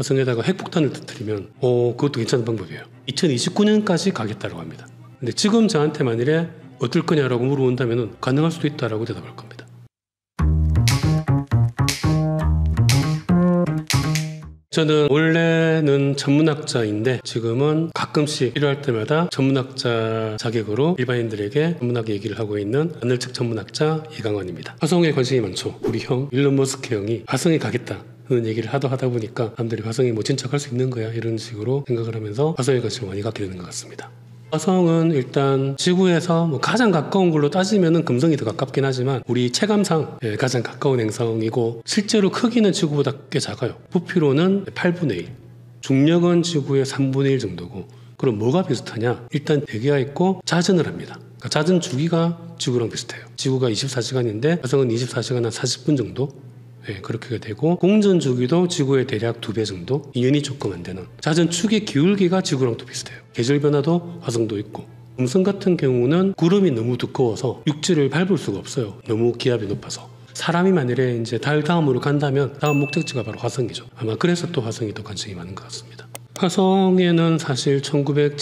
화성에다가 핵폭탄을 터뜨리면 그것도 괜찮은 방법이에요. 2029년까지 가겠다고 합니다. 근데 지금 저한테 만일에 어떨 거냐라고 물어본다면 가능할 수도 있다라고 대답할 겁니다. 저는 원래는 천문학자인데 지금은 가끔씩 필요할 때마다 천문학자 자격으로 일반인들에게 천문학 얘기를 하고 있는 하늘측 천문학자 이강원입니다. 화성에 관심이 많죠. 우리 형 일론 머스크 형이 화성에 가겠다 그런 얘기를 하다 보니까 사람들이 화성에 뭐 진짜 갈 수 있는 거야 이런 식으로 생각을 하면서 화성에 관심을 많이 갖게 되는 것 같습니다. 화성은 일단 지구에서 가장 가까운 걸로 따지면 금성이 더 가깝긴 하지만 우리 체감상 가장 가까운 행성이고 실제로 크기는 지구보다 꽤 작아요. 부피로는 8분의 1, 중력은 지구의 3분의 1 정도고 그럼 뭐가 비슷하냐? 일단 대기가 있고 자전을 합니다. 그러니까 자전 주기가 지구랑 비슷해요. 지구가 24시간인데 화성은 24시간 한 40분 정도? 그렇게 되고 공전 주기도 지구의 대략 2배 정도, 2년이 조금 안 되는 자전 축의 기울기가 지구랑 또 비슷해요. 계절 변화도 화성도 있고 금성 같은 경우는 구름이 너무 두꺼워서 육지를 밟을 수가 없어요. 너무 기압이 높아서. 사람이 만일에 이제 달 다음으로 간다면 다음 목적지가 바로 화성이죠. 아마 그래서 또 화성이 더 관심이 많은 것 같습니다. 화성에는 사실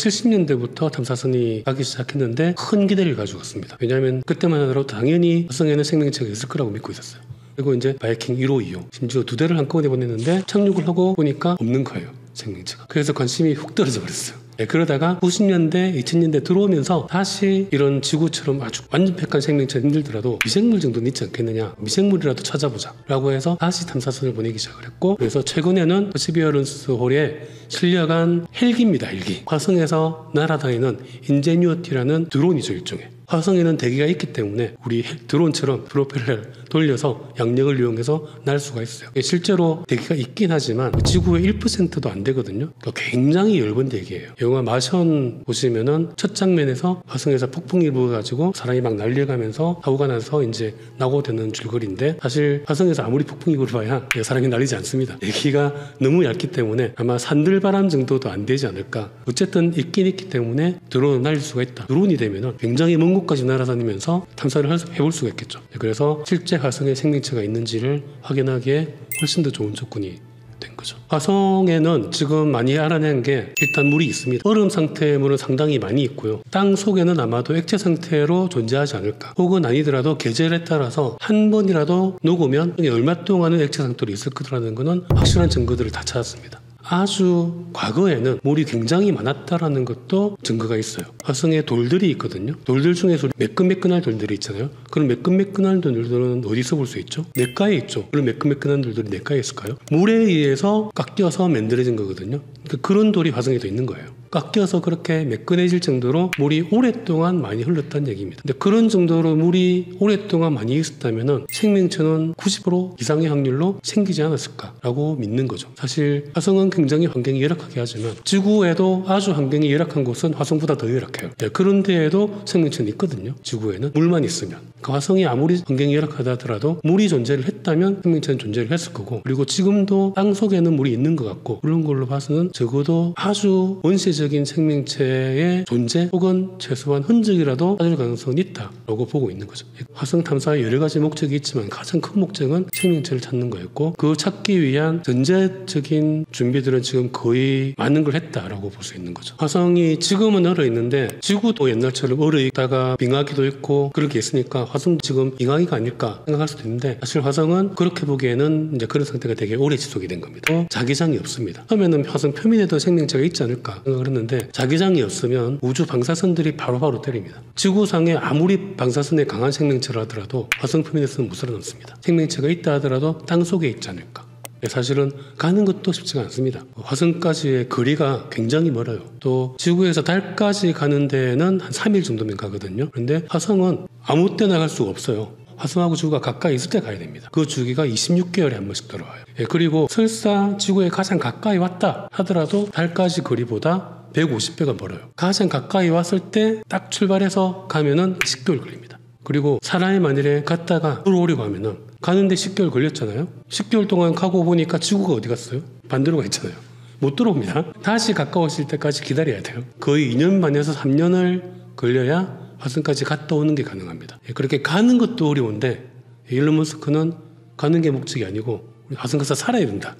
1970년대부터 탐사선이 가기 시작했는데 큰 기대를 가지고 갔습니다. 왜냐하면 그때만 하더라도 당연히 화성에는 생명체가 있을 거라고 믿고 있었어요. 그리고 이제 바이킹 1호, 2호 심지어 2대를 한꺼번에 보냈는데 착륙을 하고 보니까 없는 거예요. 생명체가. 그래서 관심이 훅 떨어져 버렸어요. 그러다가 90년대, 2000년대 들어오면서 다시 이런 지구처럼 아주 완전팩한 생명체 힘들더라도 미생물 정도는 있지 않겠느냐, 미생물이라도 찾아보자 라고 해서 다시 탐사선을 보내기 시작을 했고 그래서 최근에는 퍼시비어런스 홀에 실려간 헬기입니다. 헬기. 화성에서 날아다니는 인제뉴어티라는 드론이죠. 일종의. 화성에는 대기가 있기 때문에 우리 드론처럼 프로펠러를 돌려서 양력을 이용해서 날 수가 있어요. 실제로 대기가 있긴 하지만 지구의 1%도 안 되거든요. 그러니까 굉장히 얇은 대기예요. 영화 마션 보시면은 첫 장면에서 화성에서 폭풍이 불어가지고 사람이 막 날려가면서 사고가 나서 이제 낙오되는 줄거리인데 사실 화성에서 아무리 폭풍이 불어봐야 사람이 날리지 않습니다. 대기가 너무 얇기 때문에 아마 산들바람 정도도 안 되지 않을까. 어쨌든 있긴 있기 때문에 드론을 날릴 수가 있다. 드론이 되면은 굉장히 먼 곳까지 날아다니면서 탐사를 해볼 수가 있겠죠. 그래서 실제 화성에 생명체가 있는지를 확인하기에 훨씬 더 좋은 조건이 된 거죠. 화성에는 지금 많이 알아낸 게 일단 물이 있습니다. 얼음 상태의 물은 상당히 많이 있고요. 땅 속에는 아마도 액체 상태로 존재하지 않을까. 혹은 아니더라도 계절에 따라서 한 번이라도 녹으면 얼마 동안은 액체 상태로 있을 거라는 것은 확실한 증거들을 다 찾았습니다. 아주 과거에는 물이 굉장히 많았다라는 것도 증거가 있어요. 화성에 돌들이 있거든요. 돌들 중에서 매끈매끈한 돌들이 있잖아요. 그럼 매끈매끈한 돌들은 어디서 볼 수 있죠? 냇가에 있죠. 그럼 매끈매끈한 돌들이 냇가에 있을까요? 물에 의해서 깎여서 만들어진 거거든요. 그러니까 그런 돌이 화성에 더 있는 거예요. 깎여서 그렇게 매끈해질 정도로 물이 오랫동안 많이 흘렀다는 얘기입니다. 근데 그런 정도로 물이 오랫동안 많이 있었다면 생명체는 90% 이상의 확률로 생기지 않았을까라고 믿는 거죠. 사실 화성은 굉장히 환경이 열악하게 하지만 지구에도 아주 환경이 열악한 곳은 화성보다 더 열악해요. 그런 데에도 생명체는 있거든요. 지구에는 물만 있으면. 그 화성이 아무리 환경이 열악하다 하더라도 물이 존재를 했다면 생명체는 존재를 했을 거고 그리고 지금도 땅 속에는 물이 있는 것 같고 그런 걸로 봐서는 적어도 아주 원시적인 생명체의 존재 혹은 최소한 흔적이라도 찾을 가능성이 있다라고 보고 있는 거죠. 화성 탐사에 여러 가지 목적이 있지만 가장 큰 목적은 생명체를 찾는 거였고 그 찾기 위한 전제적인 준비들은 지금 거의 많은 걸 했다라고 볼 수 있는 거죠. 화성이 지금은 얼어 있는데 지구도 옛날처럼 얼어 있다가 빙하기도 있고 그렇게 있으니까 화성 지금 빙하기가 아닐까 생각할 수도 있는데 사실 화성은 그렇게 보기에는 이제 그런 상태가 되게 오래 지속이 된 겁니다. 또 자기장이 없습니다. 처음에는 화성 표면에도 생명체가 있지 않을까 생각을 했는데 자기장이 없으면 우주 방사선들이 바로바로 때립니다. 지구상에 아무리 방사선에 강한 생명체를 하더라도 화성 표면에서는 못 살아남습니다. 생명체가 있다 하더라도 땅 속에 있지 않을까. 사실은 가는 것도 쉽지가 않습니다. 화성까지의 거리가 굉장히 멀어요. 또 지구에서 달까지 가는 데는 한 3일 정도면 가거든요. 그런데 화성은 아무 때나 갈 수가 없어요. 화성하고 지구가 가까이 있을 때 가야 됩니다. 그 주기가 26개월에 한 번씩 돌아와요. 그리고 설사 지구에 가장 가까이 왔다 하더라도 달까지 거리보다 150배가 멀어요. 가장 가까이 왔을 때 딱 출발해서 가면은 10개월 걸립니다. 그리고 사람이 만일에 갔다가 들어오려고 하면은 가는데 10개월 걸렸잖아요. 10개월 동안 가고 보니까 지구가 어디 갔어요? 반대로 가 있잖아요. 못 들어옵니다. 다시 가까워질 때까지 기다려야 돼요. 거의 2년 반에서 3년을 걸려야 화성까지 갔다 오는 게 가능합니다. 그렇게 가는 것도 어려운데 일론 머스크는 가는 게 목적이 아니고 화성 가서 살아야 된다.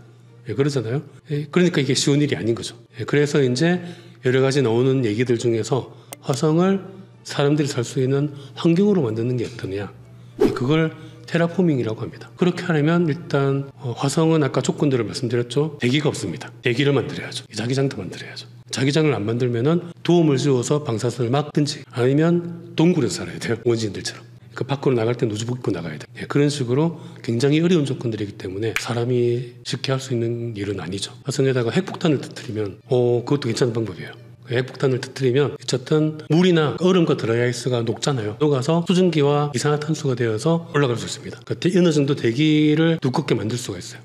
그러잖아요. 그러니까 이게 쉬운 일이 아닌 거죠. 그래서 이제 여러 가지 나오는 얘기들 중에서 화성을 사람들이 살 수 있는 환경으로 만드는 게 어떠냐. 그걸 테라포밍이라고 합니다. 그렇게 하려면 일단 화성은 아까 조건들을 말씀드렸죠. 대기가 없습니다. 대기를 만들어야죠. 자기장도 만들어야죠. 자기장을 안 만들면은 도움을 주어서 방사선을 막든지 아니면 동굴에서 살아야 돼요. 원시인들처럼. 그 밖으로 나갈 때 노즈복 입고 나가야 돼. 그런 식으로 굉장히 어려운 조건들이기 때문에 사람이 쉽게 할 수 있는 일은 아니죠. 화성에다가 핵폭탄을 터뜨리면 그것도 괜찮은 방법이에요. 핵폭탄을 터뜨리면 어쨌든 물이나 얼음과 드라이아이스가 녹잖아요. 녹아서 수증기와 이산화탄소가 되어서 올라갈 수 있습니다. 그러니까 어느 정도 대기를 두껍게 만들 수가 있어요.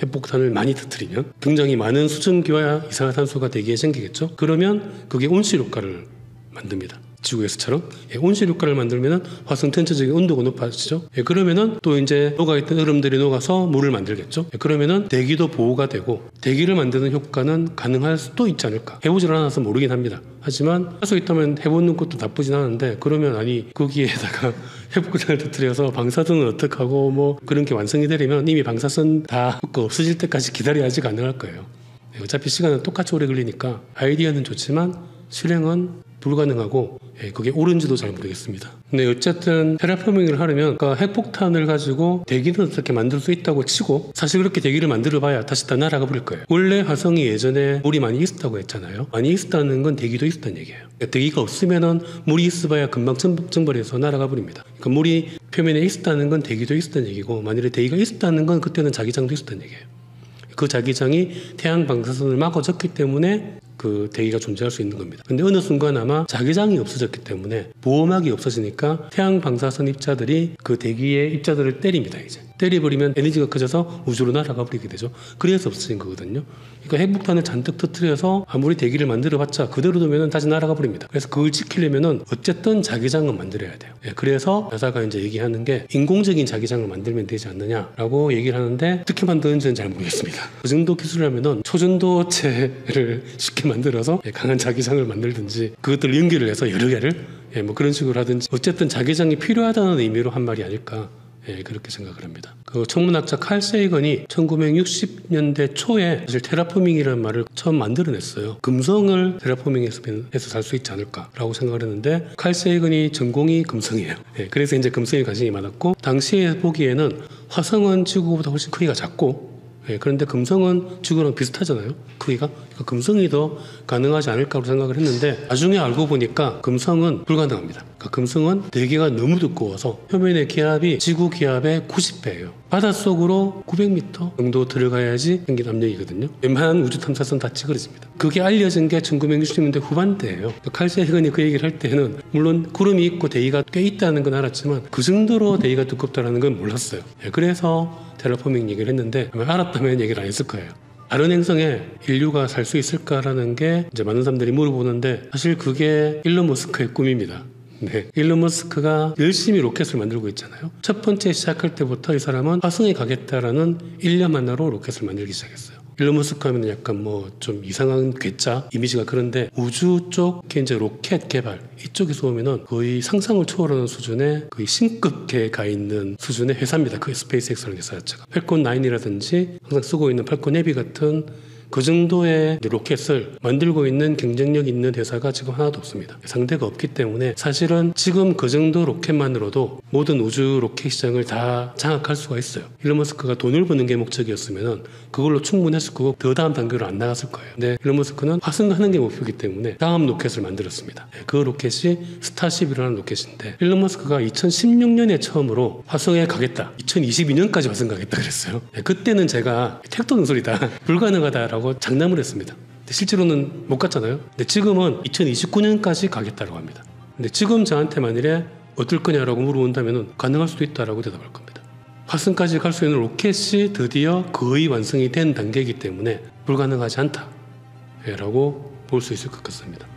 핵폭탄을 많이 터뜨리면 굉장히 많은 수증기와 이산화탄소가 대기에 생기겠죠. 그러면 그게 온실효과를 만듭니다. 지구에서처럼 온실효과를 만들면 화성 전체적인 온도가 높아지죠. 그러면은 또 이제 녹아있던 얼음들이 녹아서 물을 만들겠죠. 그러면은 대기도 보호가 되고 대기를 만드는 효과는 가능할 수도 있지 않을까. 해보질 않아서 모르긴 합니다. 하지만 할 수 있다면 해보는 것도 나쁘진 않은데 그러면 아니 거기에다가 핵폭탄을 터뜨려서 방사선은 어떡하고 뭐 그런 게 완성이 되려면 이미 방사선 다 없어질 때까지 기다려야지 가능할 거예요. 어차피 시간은 똑같이 오래 걸리니까 아이디어는 좋지만 실행은 불가능하고 그게 옳은지도 잘 모르겠습니다. 근데 어쨌든 테라포밍을 하려면 그러니까 핵폭탄을 가지고 대기는 어떻게 만들 수 있다고 치고 사실 그렇게 대기를 만들어봐야 다시 다 날아가 버릴 거예요. 원래 화성이 예전에 물이 많이 있었다고 했잖아요. 많이 있었다는 건 대기도 있었다는 얘기예요. 그러니까 대기가 없으면은 물이 있어봐야 금방 증발해서 날아가 버립니다. 그러니까 물이 표면에 있었다는 건 대기도 있었다는 얘기고 만일에 대기가 있었다는 건 그때는 자기장도 있었다는 얘기예요. 그 자기장이 태양 방사선을 막아줬기 때문에 그 대기가 존재할 수 있는 겁니다. 근데 어느 순간 아마 자기장이 없어졌기 때문에 보호막이 없어지니까 태양 방사선 입자들이 그 대기의 입자들을 때립니다. 이제 때려버리면 에너지가 커져서 우주로 날아가 버리게 되죠. 그래서 없어진 거거든요. 그러니까 핵폭탄을 잔뜩 터뜨려서 아무리 대기를 만들어봤자 그대로 두면 다시 날아가 버립니다. 그래서 그걸 지키려면은 어쨌든 자기장은 만들어야 돼요. 그래서 나사가 이제 얘기하는 게 인공적인 자기장을 만들면 되지 않느냐라고 얘기를 하는데 어떻게 만드는지는 잘 모르겠습니다. 그 정도 기술이라면은 초전도체를 쉽게 만들어서 강한 자기장을 만들든지 그것들 연결을 해서 여러 개를 뭐 그런 식으로 하든지 어쨌든 자기장이 필요하다는 의미로 한 말이 아닐까. 그렇게 생각을 합니다. 그 천문학자 칼 세이건이 1960년대 초에 사실 테라포밍이라는 말을 처음 만들어냈어요. 금성을 테라포밍해서 살 수 있지 않을까라고 생각을 했는데 칼 세이건이 전공이 금성이에요. 그래서 이제 금성에 관심이 많았고 당시에 보기에는 화성은 지구보다 훨씬 크기가 작고 그런데 금성은 지구랑 비슷하잖아요. 크기가. 그러니까 금성이 더 가능하지 않을까 생각을 했는데 나중에 알고 보니까 금성은 불가능합니다. 그러니까 금성은 대기가 너무 두꺼워서 표면의 기압이 지구 기압의 90배예요. 바닷속으로 900m 정도 들어가야지 생긴 압력이거든요. 웬만한 우주 탐사선 다 찌그러집니다. 그게 알려진 게 1960년대 후반대예요. 그러니까 칼 세이건이 그 얘기를 할 때는 물론 구름이 있고 대기가 꽤 있다는 건 알았지만 그 정도로 대기가 두껍다는 건 몰랐어요. 그래서 테라포밍 얘기를 했는데 아마 알았다면 얘기를 안 했을 거예요. 다른 행성에 인류가 살 수 있을까라는 게 이제 많은 사람들이 물어보는데 사실 그게 일론 머스크의 꿈입니다. 일론 머스크가 열심히 로켓을 만들고 있잖아요. 첫 번째 시작할 때부터 이 사람은 화성에 가겠다라는 일념 하나로 로켓을 만들기 시작했어요. 일론 머스크 하면 약간 뭐 좀 이상한 괴짜 이미지가 그런데 우주 쪽 이제 로켓 개발 이쪽에서 보면은 거의 상상을 초월하는 수준의 거의 신급계에 가 있는 수준의 회사입니다. 그 스페이스X라는 회사 자체가 팰콘 9이라든지 항상 쓰고 있는 팰콘 헤비 같은 그 정도의 로켓을 만들고 있는 경쟁력 있는 회사가 지금 하나도 없습니다. 상대가 없기 때문에 사실은 지금 그 정도 로켓만으로도 모든 우주 로켓 시장을 다 장악할 수가 있어요. 일론 머스크가 돈을 버는 게 목적이었으면 그걸로 충분했을 거고 더 다음 단계로 안 나갔을 거예요. 근데 일론 머스크는 화성하는 게 목표이기 때문에 다음 로켓을 만들었습니다. 그 로켓이 스타쉽이라는 로켓인데 일론 머스크가 2016년에 처음으로 화성에 가겠다. 2022년까지 화성 가겠다 그랬어요. 그때는 제가 택도 없는 소리다. 불가능하다 라고 장담을 했습니다. 근데 실제로는 못 갔잖아요. 근데 지금은 2029년까지 가겠다고 합니다. 근데 지금 저한테 만일에 어떨 거냐라고 물어본다면 가능할 수도 있다라고 대답할 겁니다. 화성까지 갈 수 있는 로켓이 드디어 거의 완성이 된 단계이기 때문에 불가능하지 않다라고 볼 수 있을 것 같습니다.